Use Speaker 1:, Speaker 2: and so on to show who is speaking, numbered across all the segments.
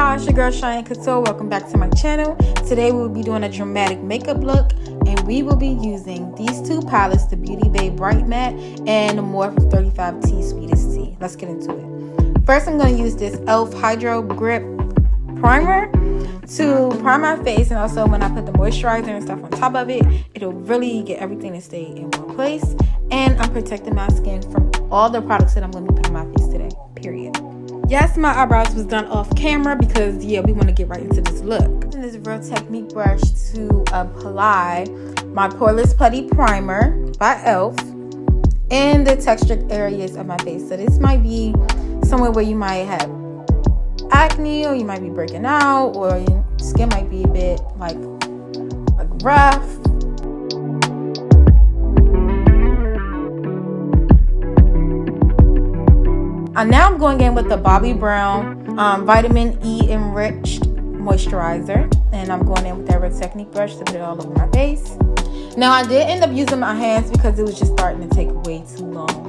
Speaker 1: y'all, it's your girl NickaK Couture. Welcome back to my channel. Today we will be doing a dramatic makeup look, and we will be using these two palettes, the Beauty Bay Bright Matte and the Morphe 35T Sweetest Tea. Let's get into it. First, I'm going to use this e.l.f. Hydro Grip Primer to prime my face, and also when I put the moisturizer and stuff on top of it, it'll really get everything to stay in one place. And I'm protecting my skin from all the products that I'm going to be putting on my face today, period. Yes, my eyebrows was done off camera because, yeah, we want to get right into this look. Using this Real Technique brush to apply my Poreless Putty Primer by e.l.f. in the textured areas of my face. So this might be somewhere where you might have acne, or you might be breaking out, or your skin might be a bit like rough. Now I'm going in with the Bobbi Brown Vitamin E Enriched Moisturizer, and I'm going in with that Real Technique brush to put it all over my face. Now I did end up using my hands because it was just starting to take way too long.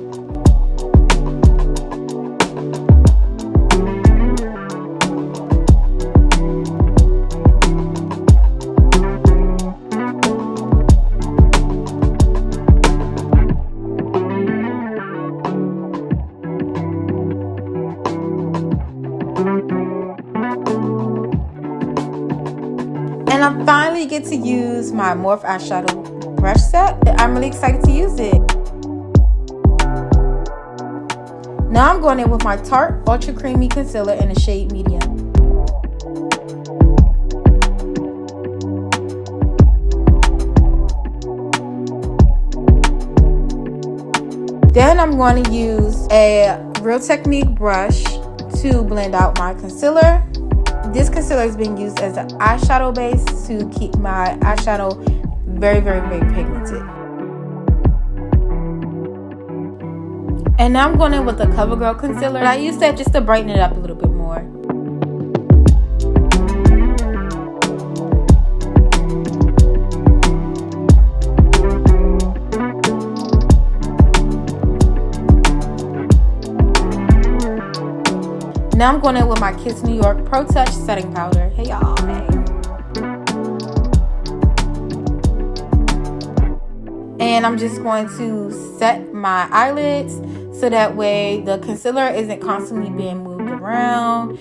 Speaker 1: And I finally get to use my Morphe eyeshadow brush set. I'm really excited to use it. Now I'm going in with my Tarte Ultra Creamy Concealer in the shade Medium. Then I'm going to use a Real Technique brush to blend out my concealer. This concealer is being used as an eyeshadow base to keep my eyeshadow very, very, very pigmented. And now I'm going in with the CoverGirl concealer. I use that just to brighten it up a little bit more. Now I'm going in with my Kiss New York Pro Touch Setting Powder. Hey y'all, hey. And I'm just going to set my eyelids so that way the concealer isn't constantly being moved around.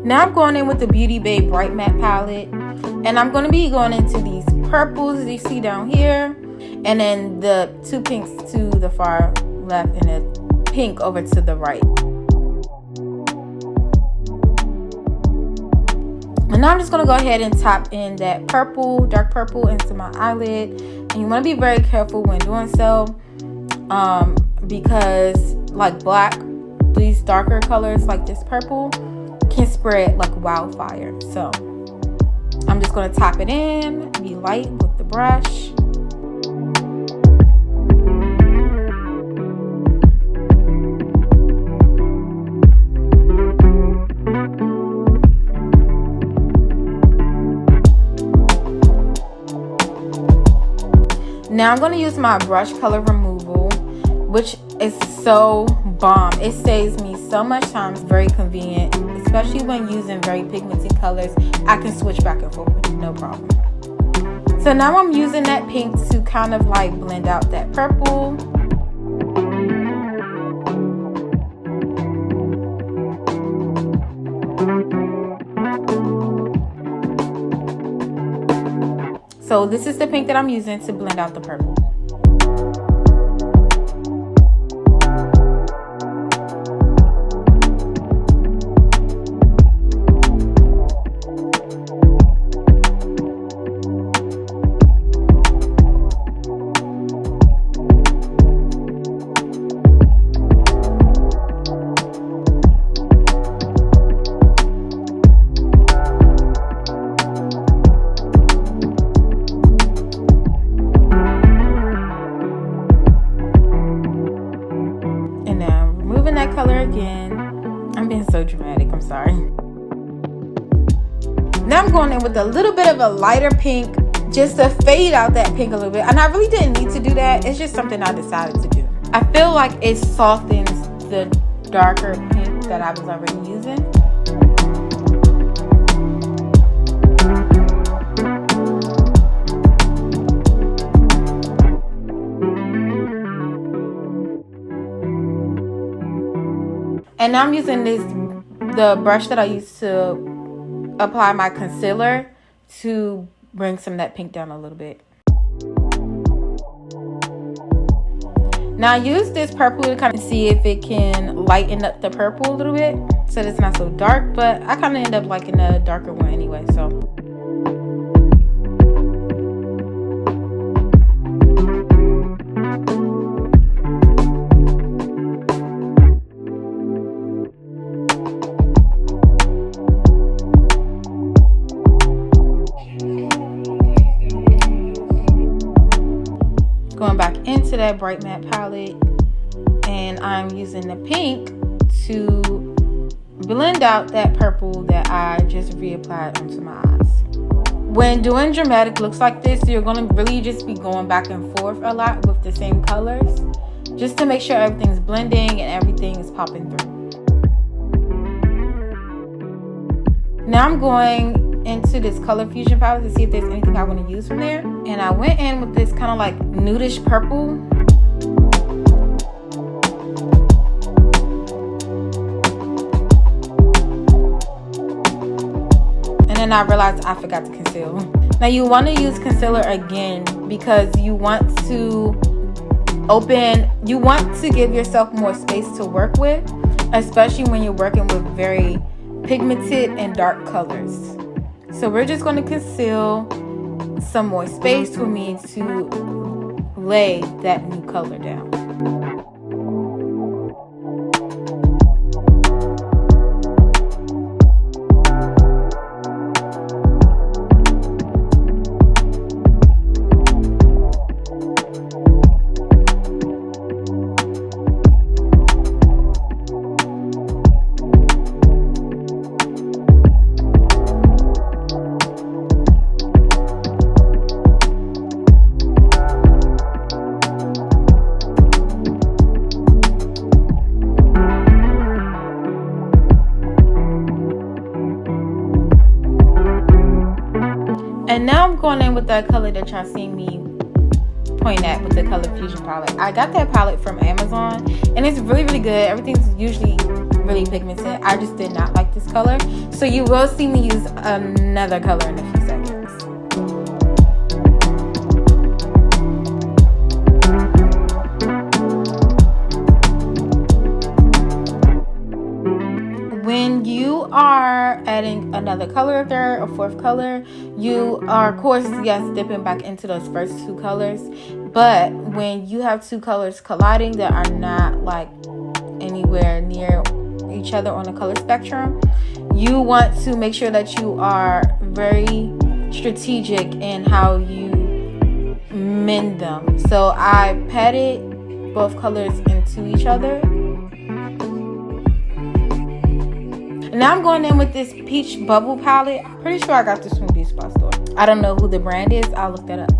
Speaker 1: Now I'm going in with the Beauty Bay Bright Matte palette, and I'm going to be going into these purples you see down here, and then the two pinks to the far left and a pink over to the right. And now I'm just going to go ahead and tap in that purple, dark purple, into my eyelid. And you want to be very careful when doing so, because like black, these darker colors like this purple can spread like wildfire. So I'm just going to tap it in, be light with the brush. Now I'm going to use my brush color removal, which is so bomb. It saves me so much time. It's very convenient, especially when using very pigmented colors. I can switch back and forth, no problem. So now I'm using that pink to kind of like blend out that purple. So this is the pink that I'm using to blend out the purple. That color again. I'm being so dramatic, I'm sorry. Now I'm going in with a little bit of a lighter pink just to fade out that pink a little bit. And I really didn't need to do that. It's just something I decided to do. I feel like it softens the darker pink that I was already using. And now I'm using the brush that I used to apply my concealer to bring some of that pink down a little bit. Now I use this purple to kind of see if it can lighten up the purple a little bit so that it's not so dark, but I kind of end up liking a darker one anyway, so. Going back into that bright matte palette, and I'm using the pink to blend out that purple that I just reapplied onto my eyes. When doing dramatic looks like this, you're going to really just be going back and forth a lot with the same colors, just to make sure everything's blending and everything is popping through. Now I'm going into this color fusion palette to see if there's anything I want to use from there, and I went in with this kind of like nudish purple. And then I realized I forgot to conceal. Now you want to use concealer again because you want to give yourself more space to work with, especially when you're working with very pigmented and dark colors. So we're just going to conceal some more space for me to lay that new color down. And now I'm going in with that color that y'all seen me point at with the color fusion palette. I got that palette from Amazon and it's really, really good. Everything's usually really pigmented. I just did not like this color. So you will see me use another color in a few seconds. When you are adding another color, third or fourth color, you are of course, yes, dipping back into those first two colors. But when you have two colors colliding that are not like anywhere near each other on the color spectrum, you want to make sure that you are very strategic in how you mend them. So I patted both colors into each other. Now I'm going in with this peach bubble palette. Pretty sure I got this from Beauty Spot Store. I don't know who the brand is. I'll look that up.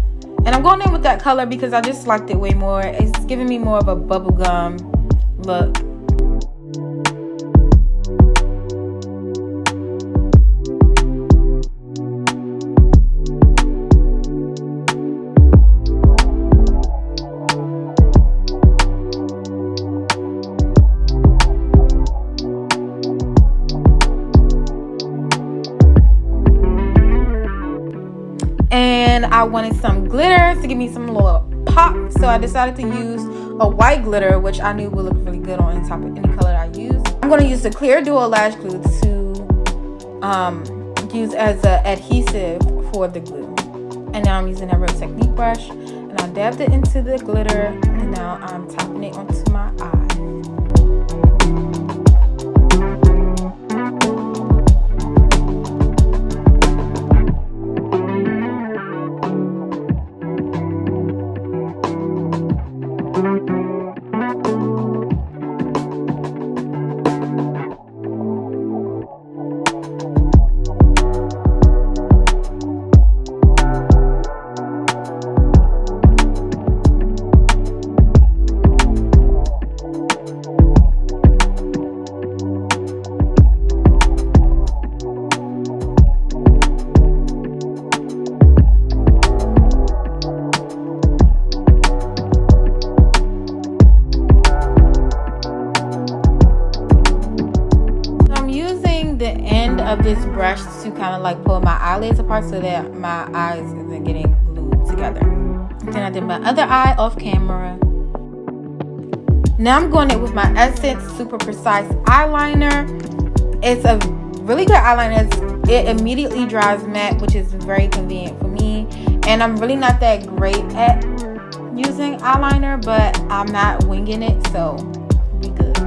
Speaker 1: And I'm going in with that color because I just liked it way more. It's giving me more of a bubblegum look. And I wanted some glitter to give me some little pop, so I decided to use a white glitter, which I knew would look really good on top of any color I use. I'm going to use the clear duo lash glue to use as an adhesive for the glue. And now I'm using a Real Technique brush, and I dabbed it into the glitter, and now I'm tapping it onto my eye. of this brush to kind of like pull my eyelids apart so that my eyes isn't getting glued together. Then I did my other eye off camera. Now I'm going in with my Essence Super Precise eyeliner. It's a really good eyeliner. It immediately dries matte, which is very convenient for me. And I'm really not that great at using eyeliner, but I'm not winging it, so we good.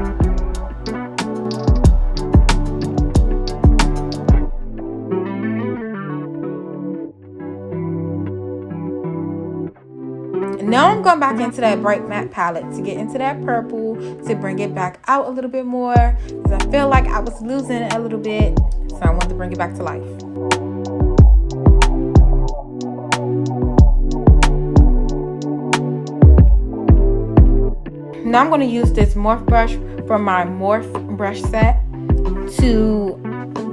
Speaker 1: Now I'm going back into that bright matte palette to get into that purple, to bring it back out a little bit more, because I feel like I was losing it a little bit, so I wanted to bring it back to life. Now I'm going to use this Morphe brush from my Morphe brush set to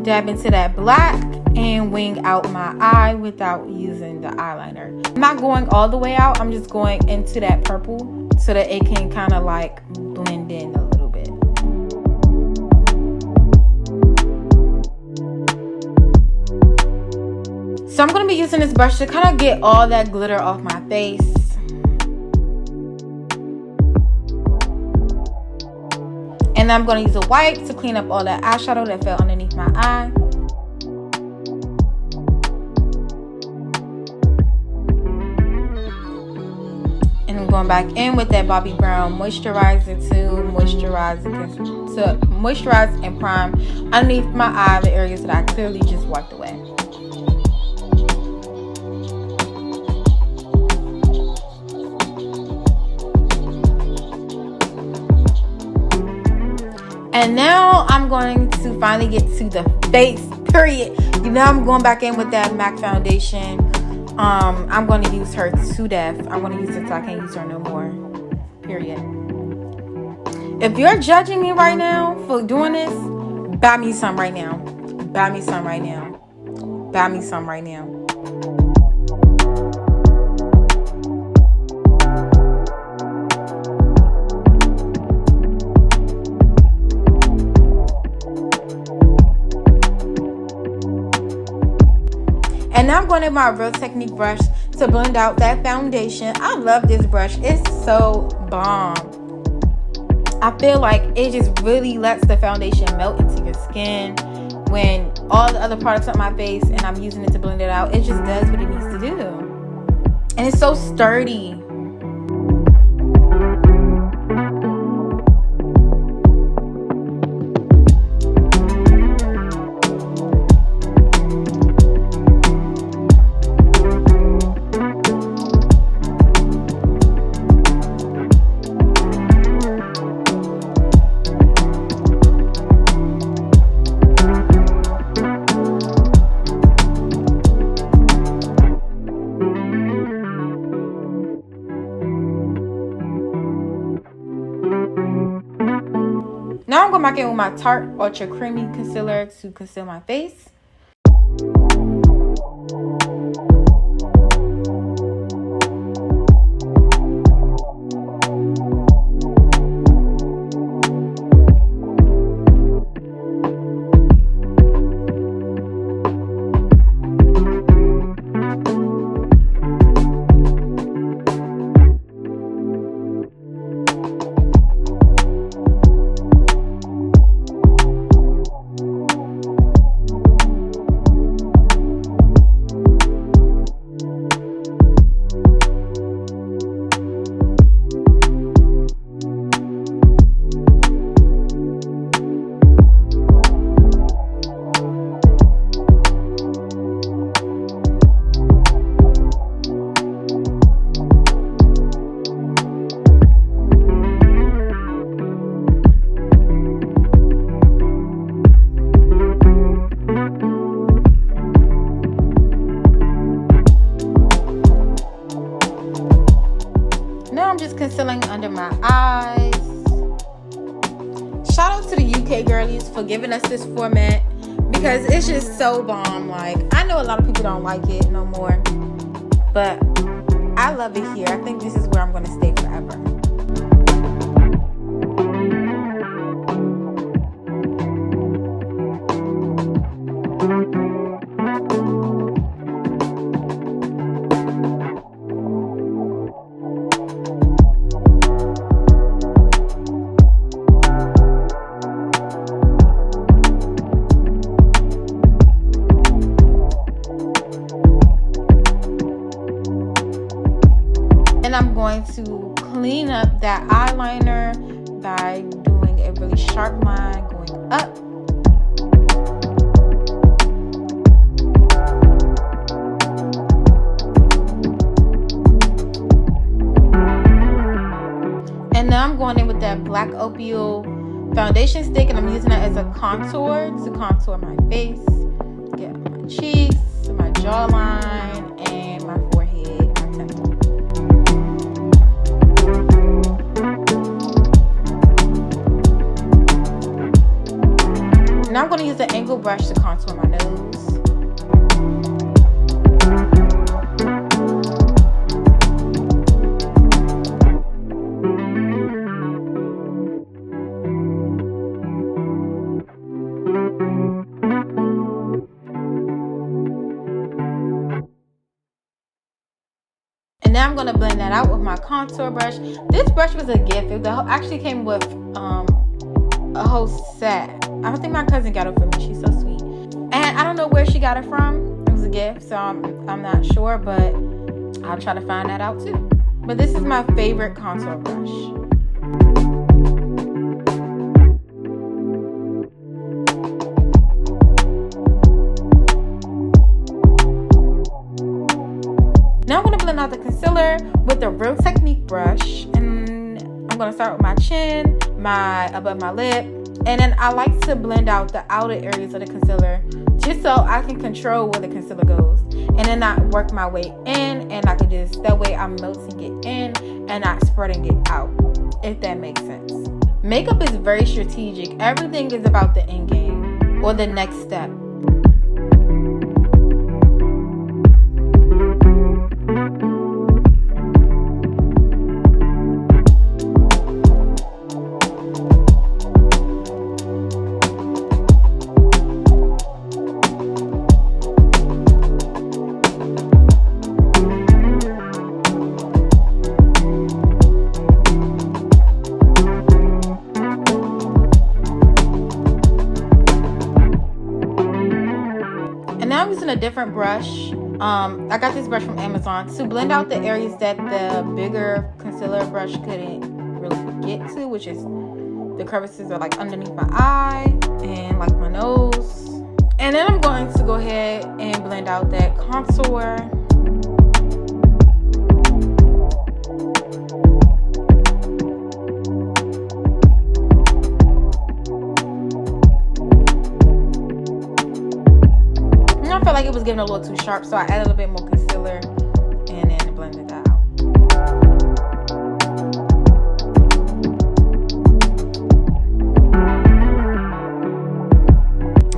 Speaker 1: dab into that black and wing out my eye without using the eyeliner. I'm not going all the way out, I'm just going into that purple so that it can kind of like blend in a little bit. So I'm going to be using this brush to kind of get all that glitter off my face. And I'm going to use a wipe to clean up all that eyeshadow that fell underneath my eye. And I'm going back in with that Bobbi Brown moisturizer to moisturize and prime underneath my eye, the areas that I clearly just wiped away. And now I'm going to finally get to the face, period. You know, I'm going back in with that MAC foundation. I'm going to use her to death. I'm going to use it till I can't use her no more, period. If you're judging me right now for doing this, buy me some right now. Buy me some right now. Buy me some right now. And now I'm going in my Real Technique brush to blend out that foundation. I love this brush. It's so bomb. I feel like it just really lets the foundation melt into your skin. When all the other products on my face and I'm using it to blend it out, it just does what it needs to do. And it's so sturdy. Now I'm going back in with my Tarte Ultra Creamy Concealer to conceal my face. Concealing under my eyes. Shout out to the UK girlies for giving us this format because it's just so bomb. Like, I know a lot of people don't like it no more, but I love it here. I think this is where I'm going to stay forever. I'm going to clean up that eyeliner by doing a really sharp line going up. And now I'm going in with that black opal foundation stick, and I'm using it as a contour to contour my face, get my cheeks, my jawline, and my forehead, my temple. Now I'm going to use an angle brush to contour my nose. And now I'm going to blend that out with my contour brush. This brush was a gift. It actually came with a whole set. I think my cousin got it for me. She's so sweet. And I don't know where she got it from. It was a gift, so I'm not sure, but I'll try to find that out too. But this is my favorite contour brush. Now I'm going to blend out the concealer with the Real Technique brush, and I'm going to start with my chin, above my lip, and then I like to blend out the outer areas of the concealer just so I can control where the concealer goes, and then I work my way in, and I can just, that way I'm melting it in and not spreading it out, if that makes sense. Makeup is very strategic. Everything is about the end game or the next step. Now I'm using a different brush. I got this brush from Amazon to blend out the areas that the bigger concealer brush couldn't really get to, which is the crevices are like underneath my eye and like my nose. And then I'm going to go ahead and blend out that contour. I felt like it was getting a little too sharp, so I added a little bit more concealer and then blended that out.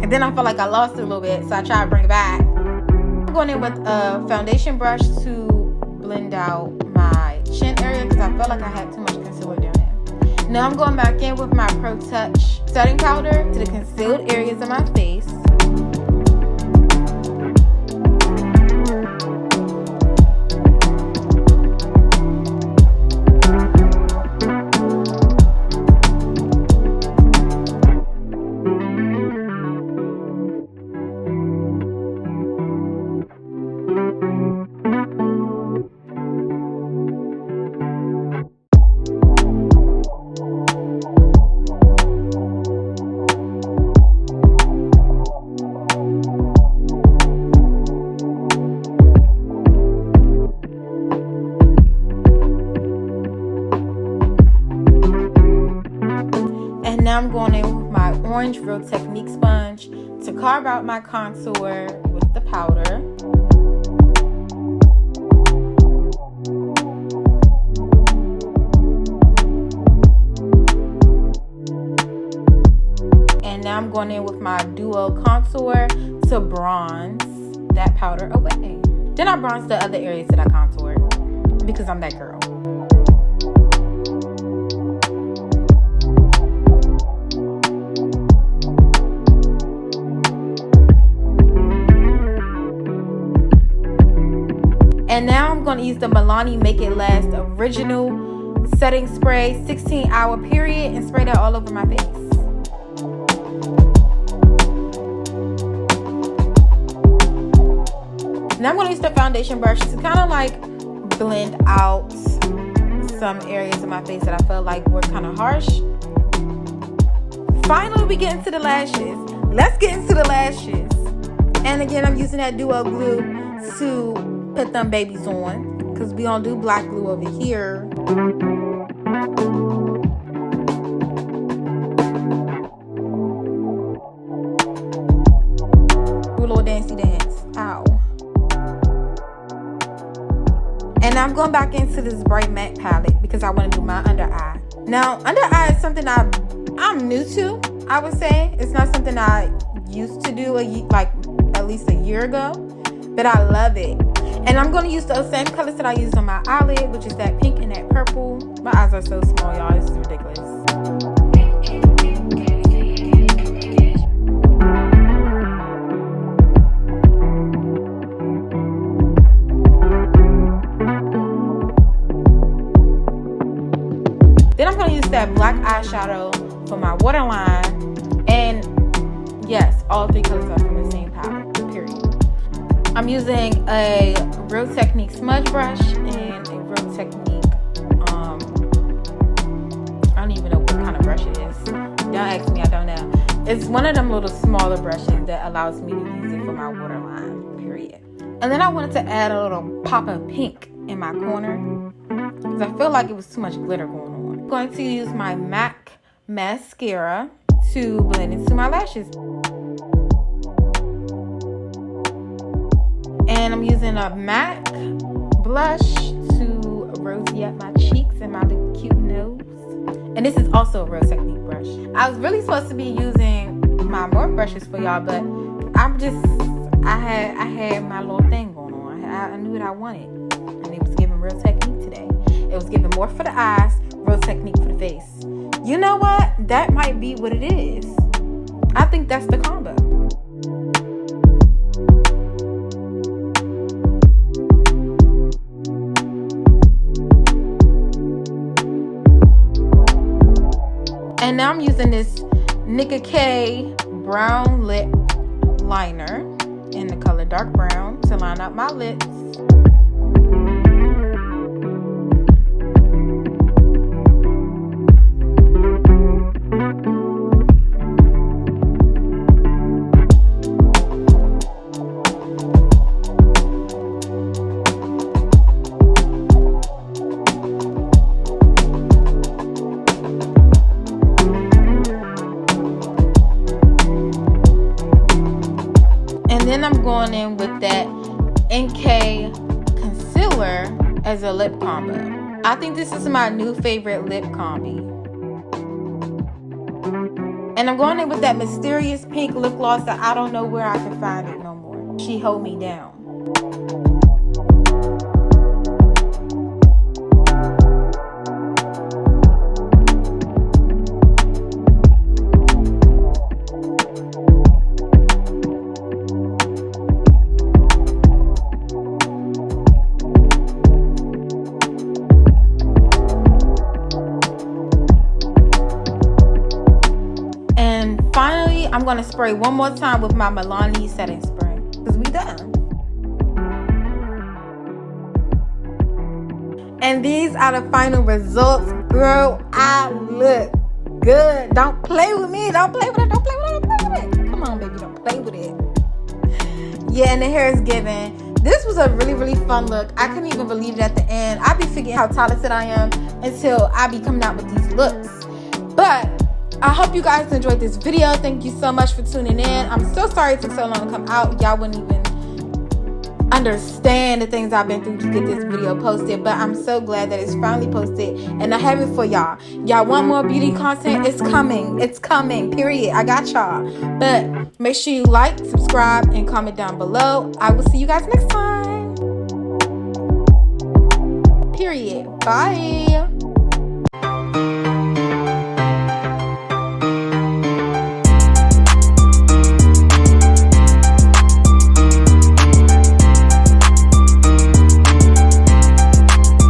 Speaker 1: And then I felt like I lost it a little bit, so I tried to bring it back. I'm going in with a foundation brush to blend out my chin area because I felt like I had too much concealer down there. Now I'm going back in with my Pro Touch setting powder to the concealed areas of my face. Now I'm going in with my orange Real Technique sponge to carve out my contour with the powder. And now I'm going in with my Duo Contour to bronze that powder away. Then I bronze the other areas that I contoured because I'm that girl. And now I'm going to use the Milani Make It Last Original Setting Spray 16-hour period and spray that all over my face. Now I'm going to use the foundation brush to kind of like blend out some areas of my face that I felt like were kind of harsh. Finally, we get into the lashes. Let's get into the lashes. And again, I'm using that Duo glue to put them babies on, because we don't do black glue over here. Do a little dancey dance. Ow. And I'm going back into this bright matte palette because I want to do my under eye. Now, under eye is something I'm new to, I would say. It's not something I used to do like at least a year ago, but I love it. And I'm going to use those same colors that I used on my eyelid, which is that pink and that purple. My eyes are so small, y'all. This is ridiculous. Then I'm going to use that black eyeshadow for my waterline. And yes, all three colors are from the same palette, period. I'm using a Real Technique smudge brush and a Real Technique, I don't even know what kind of brush it is. Don't ask me, I don't know. It's one of them little smaller brushes that allows me to use it for my waterline, period. And then I wanted to add a little pop of pink in my corner because I feel like it was too much glitter going on. I'm going to use my MAC mascara to blend into my lashes. And I'm using a MAC blush to rosy up my cheeks and my little cute nose. And this is also a Real Technique brush. I was really supposed to be using my Morphe brushes for y'all, but I had my little thing going on. I knew what I wanted. And it was giving Real Technique today. It was giving Morphe for the eyes, Real Technique for the face. You know what? That might be what it is. I think that's the combo. And now I'm using this Nicka K brown lip liner in the color dark brown to line up my lips. Then I'm going in with that NickaK Concealer as a lip combo. I think this is my new favorite lip combi. And I'm going in with that mysterious pink lip gloss that I don't know where I can find it no more. She hold me down. Finally, I'm going to spray one more time with my Milani setting spray because we done. And these are the final results. Girl, I look good. Don't play with me. Don't play with it. Don't play with it. Don't play with it. Come on, baby. Don't play with it. Yeah, and the hair is giving. This was a really, really fun look. I couldn't even believe it at the end. I be forgetting how talented I am until I be coming out with these looks. But I hope you guys enjoyed this video. Thank you so much for tuning in. I'm so sorry it took so long to come out. Y'all wouldn't even understand the things I've been through to get this video posted, but I'm so glad that it's finally posted and I have it for y'all. Y'all want more beauty content? It's coming. It's coming, period. I got y'all. But make sure you like, subscribe, and comment down below. I will see you guys next time. Period. Bye.